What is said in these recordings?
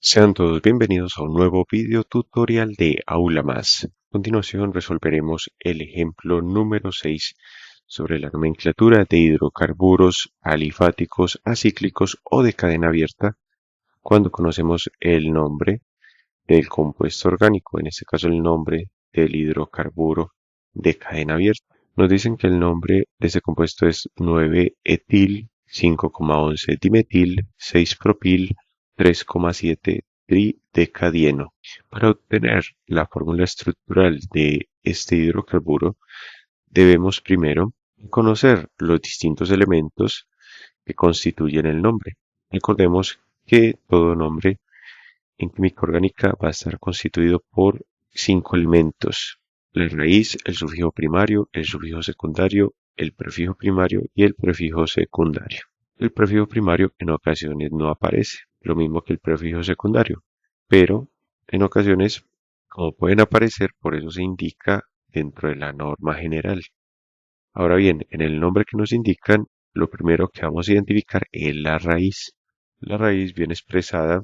Sean todos bienvenidos a un nuevo video tutorial de Aula Más. A continuación resolveremos el ejemplo número 6 sobre la nomenclatura de hidrocarburos alifáticos, acíclicos o de cadena abierta cuando conocemos el nombre del compuesto orgánico, en este caso el nombre del hidrocarburo de cadena abierta. Nos dicen que el nombre de este compuesto es 9-etil, 5,11 dimetil, 6-propil, 3,7 tridecadieno. Para obtener la fórmula estructural de este hidrocarburo, debemos primero conocer los distintos elementos que constituyen el nombre. Recordemos que todo nombre en química orgánica va a estar constituido por 5 elementos: la raíz, el sufijo primario, el sufijo secundario, el prefijo primario y el prefijo secundario. El prefijo primario en ocasiones no aparece, lo mismo que el prefijo secundario, pero en ocasiones, como pueden aparecer, por eso se indica dentro de la norma general. Ahora bien, en el nombre que nos indican, lo primero que vamos a identificar es la raíz. La raíz viene expresada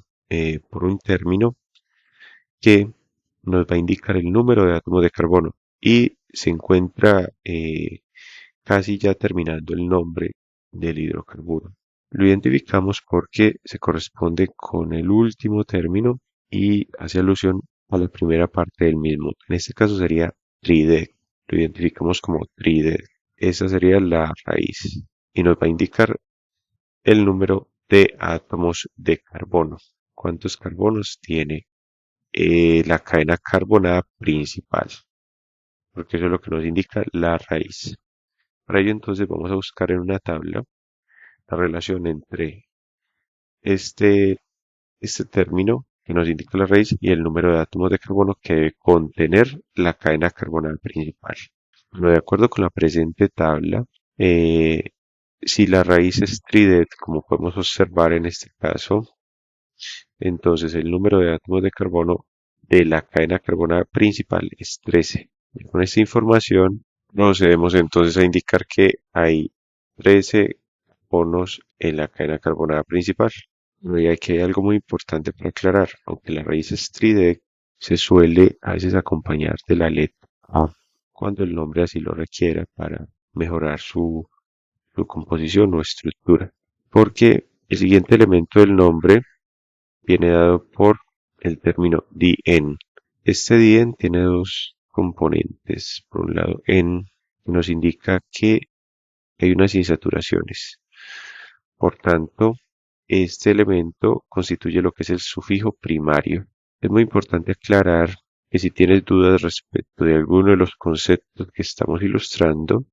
por un término que nos va a indicar el número de átomos de carbono y se encuentra casi ya terminando el nombre del hidrocarburo. Lo identificamos porque se corresponde con el último término y hace alusión a la primera parte del mismo. En este caso sería tridec. Lo identificamos como tridec. Esa sería la raíz y nos va a indicar el número de átomos de carbono. ¿Cuántos carbonos tiene la cadena carbonada principal? Porque eso es lo que nos indica la raíz. Para ello entonces vamos a buscar en una tabla la relación entre este, este término que nos indica la raíz y el número de átomos de carbono que debe contener la cadena carbonada principal. Bueno, de acuerdo con la presente tabla, eh, si la raíz es trident, como podemos observar en este caso, entonces el número de átomos de carbono de la cadena carbonada principal es 13. Y con esta información procedemos entonces a indicar que hay 13 carbonos en la cadena carbonada principal. Bueno, y aquí hay algo muy importante para aclarar. Aunque la raíz es trident, se suele a veces acompañar de la letra A cuando el nombre así lo requiera para mejorar su composición o estructura. Porque el siguiente elemento del nombre viene dado por el término dien. Este dien tiene dos componentes. Por un lado, en, que nos indica que hay unas insaturaciones. Por tanto, este elemento constituye lo que es el sufijo primario. Es muy importante aclarar que si tienes dudas respecto de alguno de los conceptos que estamos ilustrando,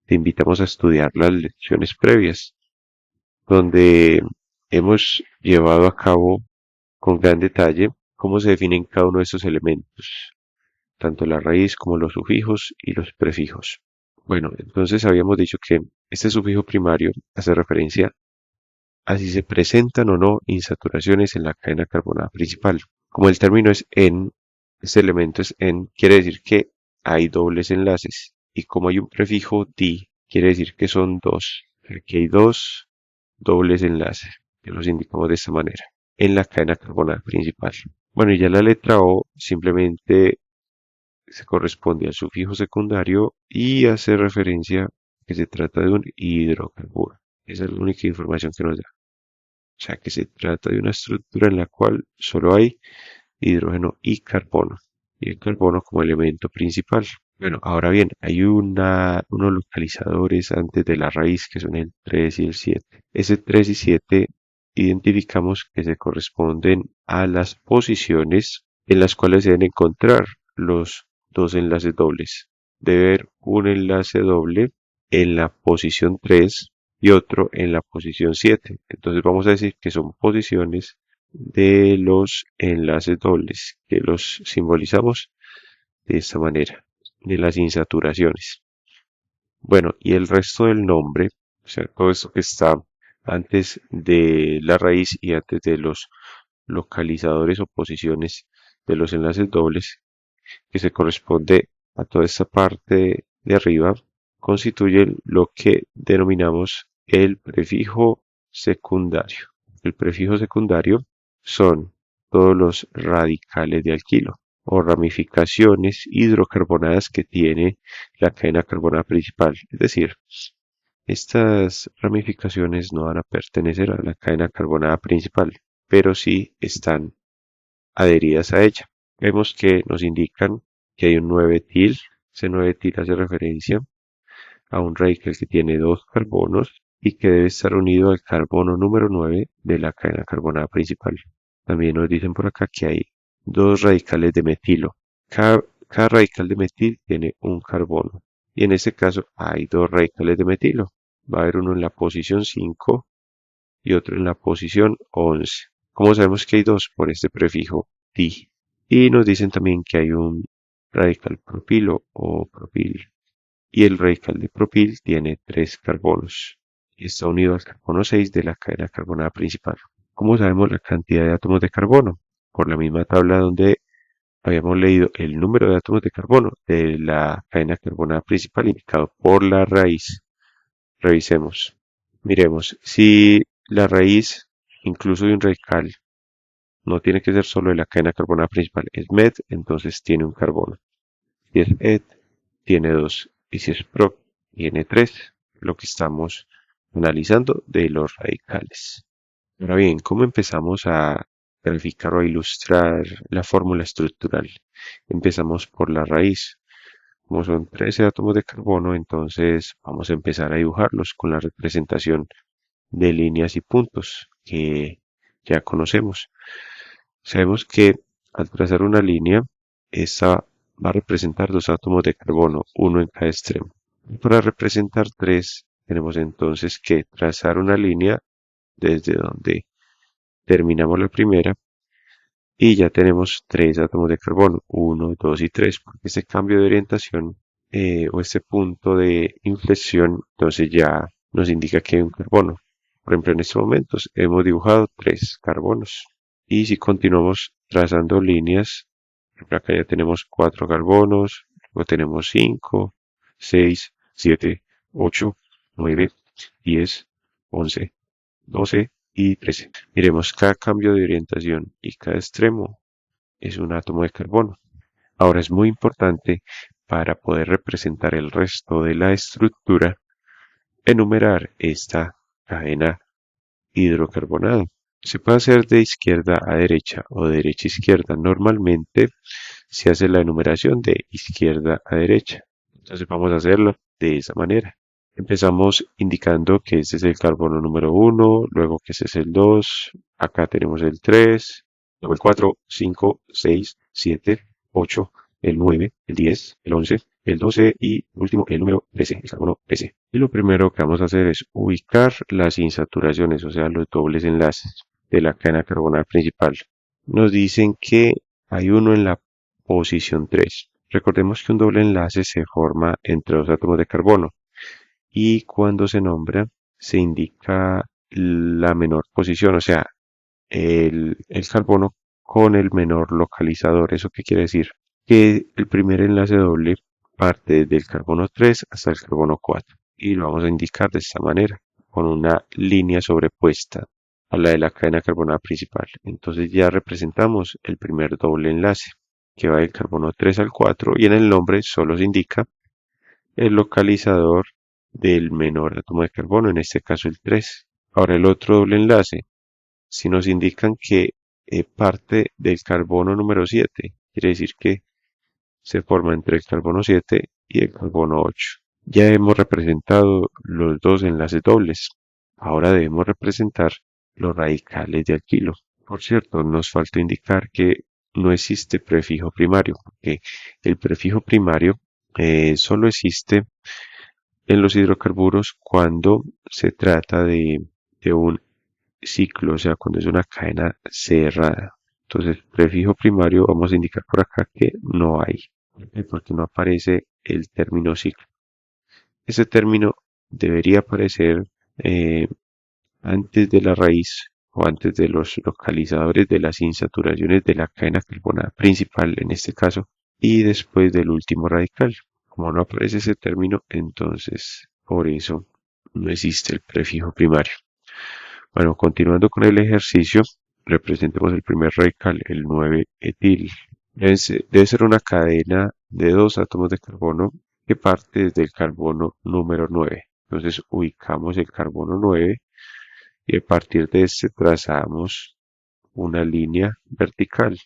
te invitamos a estudiar las lecciones previas, donde hemos llevado a cabo con gran detalle cómo se definen cada uno de estos elementos, tanto la raíz como los sufijos y los prefijos. Bueno, entonces habíamos dicho que este sufijo primario hace referencia a si se presentan o no insaturaciones en la cadena carbonada principal. Como el término es en, este elemento es en, quiere decir que hay dobles enlaces. Y como hay un prefijo di, quiere decir que son dos. Aquí hay dos dobles enlaces, que los indicamos de esta manera, en la cadena carbonada principal. Bueno, y ya la letra O simplemente se corresponde al sufijo secundario y hace referencia que se trata de un hidrocarburo. Esa es la única información que nos da. O sea que se trata de una estructura en la cual solo hay hidrógeno y carbono. Y el carbono como elemento principal. Bueno, ahora bien, hay unos localizadores antes de la raíz que son el 3 y el 7. Ese 3 y 7 identificamos que se corresponden a las posiciones en las cuales se deben encontrar los dos enlaces dobles. Debe haber un enlace doble en la posición 3 y otro en la posición 7. Entonces vamos a decir que son posiciones de los enlaces dobles, que los simbolizamos de esta manera, de las insaturaciones. Bueno, y el resto del nombre, o sea, todo esto que está antes de la raíz y antes de los localizadores o posiciones de los enlaces dobles, que se corresponde a toda esta parte de arriba, constituyen lo que denominamos el prefijo secundario. El prefijo secundario son todos los radicales de alquilo o ramificaciones hidrocarbonadas que tiene la cadena carbonada principal. Es decir, estas ramificaciones no van a pertenecer a la cadena carbonada principal, pero sí están adheridas a ella. Vemos que nos indican que hay un 9-etil. Ese 9-etil hace referencia a un radical que tiene dos carbonos y que debe estar unido al carbono número 9 de la cadena carbonada principal. También nos dicen por acá que hay dos radicales de metilo. Cada radical de metil tiene un carbono. Y en este caso hay dos radicales de metilo. Va a haber uno en la posición 5 y otro en la posición 11. ¿Cómo sabemos que hay dos? Por este prefijo di. Y nos dicen también que hay un radical propilo o propil. Y el radical de propil tiene tres carbonos. Y está unido al carbono 6 de la cadena carbonada principal. ¿Cómo sabemos la cantidad de átomos de carbono? Por la misma tabla donde habíamos leído el número de átomos de carbono de la cadena carbonada principal indicado por la raíz. Revisemos. Miremos, si la raíz, incluso de un radical, no tiene que ser solo de la cadena carbonada principal, es met, entonces tiene un carbono. Si es et, tiene dos. Y si es pro, tiene tres. Lo que estamos analizando de los radicales. Ahora bien, ¿cómo empezamos a graficar o a ilustrar la fórmula estructural? Empezamos por la raíz. Como son 13 átomos de carbono, entonces vamos a empezar a dibujarlos con la representación de líneas y puntos que ya conocemos. Sabemos que al trazar una línea, esta va a representar dos átomos de carbono, uno en cada extremo. Y para representar tres, tenemos entonces que trazar una línea desde donde terminamos la primera y ya tenemos tres átomos de carbono, uno, 2 y 3, porque este cambio de orientación o este punto de inflexión, entonces ya nos indica que hay un carbono. Por ejemplo, en estos momentos hemos dibujado tres carbonos. Y si continuamos trazando líneas, por ejemplo, acá ya tenemos cuatro carbonos, luego tenemos 5, 6, 7, 8, 9, 10, 11, 12 y 13. Miremos, cada cambio de orientación y cada extremo es un átomo de carbono. Ahora es muy importante para poder representar el resto de la estructura, enumerar esta cadena hidrocarbonada. Se puede hacer de izquierda a derecha o de derecha a izquierda. Normalmente se hace la enumeración de izquierda a derecha. Entonces vamos a hacerlo de esa manera. Empezamos indicando que este es el carbono número 1, luego que este es el 2, acá tenemos el 3, luego el 4, 5, 6, 7, 8, el 9, el 10, el 11, el 12 y último el número 13, el carbono 13. Y lo primero que vamos a hacer es ubicar las insaturaciones, o sea, los dobles enlaces de la cadena carbonada principal. Nos dicen que hay uno en la posición 3. Recordemos que un doble enlace se forma entre dos átomos de carbono y cuando se nombra se indica la menor posición, o sea, el carbono con el menor localizador. ¿Eso qué quiere decir? Que el primer enlace doble parte del carbono 3 hasta el carbono 4 y lo vamos a indicar de esta manera, con una línea sobrepuesta a la de la cadena carbonada principal. Entonces ya representamos el primer doble enlace que va del carbono 3 al 4 y en el nombre solo se indica el localizador del menor átomo de carbono, en este caso el 3. Ahora el otro doble enlace, si nos indican que parte del carbono número 7, quiere decir que se forma entre el carbono 7 y el carbono 8. Ya hemos representado los dos enlaces dobles. Ahora debemos representar los radicales de alquilo. Por cierto, nos faltó indicar que no existe prefijo primario, porque el prefijo primario solo existe en los hidrocarburos cuando se trata de un ciclo, o sea, cuando es una cadena cerrada. Entonces, prefijo primario, vamos a indicar por acá que no hay, porque no aparece el término ciclo. Ese término debería aparecer antes de la raíz o antes de los localizadores de las insaturaciones de la cadena carbonada principal, en este caso, y después del último radical. Como no aparece ese término, entonces por eso no existe el prefijo primario. Bueno, continuando con el ejercicio, representemos el primer radical, el 9-etil. Debe ser una cadena de dos átomos de carbono que parte desde el carbono número 9. Entonces ubicamos el carbono 9 y a partir de este trazamos una línea vertical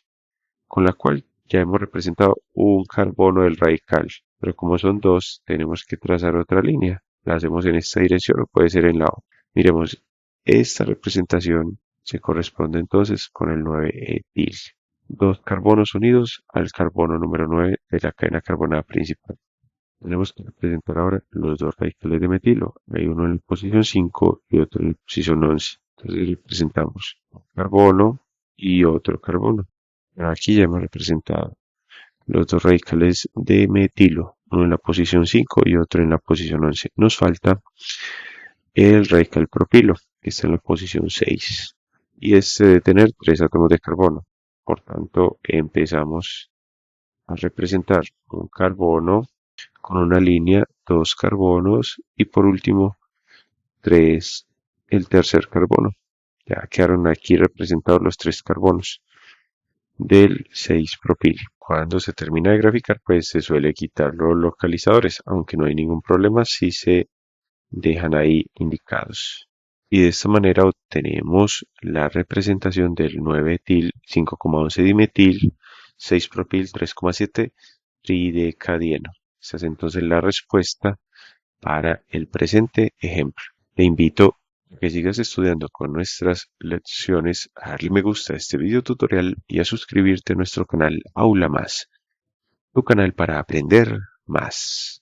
con la cual ya hemos representado un carbono del radical. Pero como son dos, tenemos que trazar otra línea. La hacemos en esta dirección o puede ser en la otra. Miremos, esta representación se corresponde entonces con el 9-etil. Dos carbonos unidos al carbono número 9 de la cadena carbonada principal. Tenemos que representar ahora los dos radicales de metilo. Hay uno en la posición 5 y otro en la posición 11. Entonces representamos un carbono y otro carbono. Aquí ya hemos representado los dos radicales de metilo, uno en la posición 5 y otro en la posición 11. Nos falta el radical propilo, que está en la posición 6. Y este debe tener tres átomos de carbono. Por tanto, empezamos a representar un carbono con una línea, dos carbonos y por último el tercer carbono. Ya quedaron aquí representados los tres carbonos del 6-propil. Cuando se termina de graficar, pues se suele quitar los localizadores, aunque no hay ningún problema si se dejan ahí indicados. Y de esta manera obtenemos la representación del 9-etil, 5,11 dimetil, 6-propil, 3,7 tridecadieno. Esta es entonces la respuesta para el presente ejemplo. Te invito a que sigas estudiando con nuestras lecciones, a darle me gusta a este video tutorial y a suscribirte a nuestro canal Aula Más, tu canal para aprender más.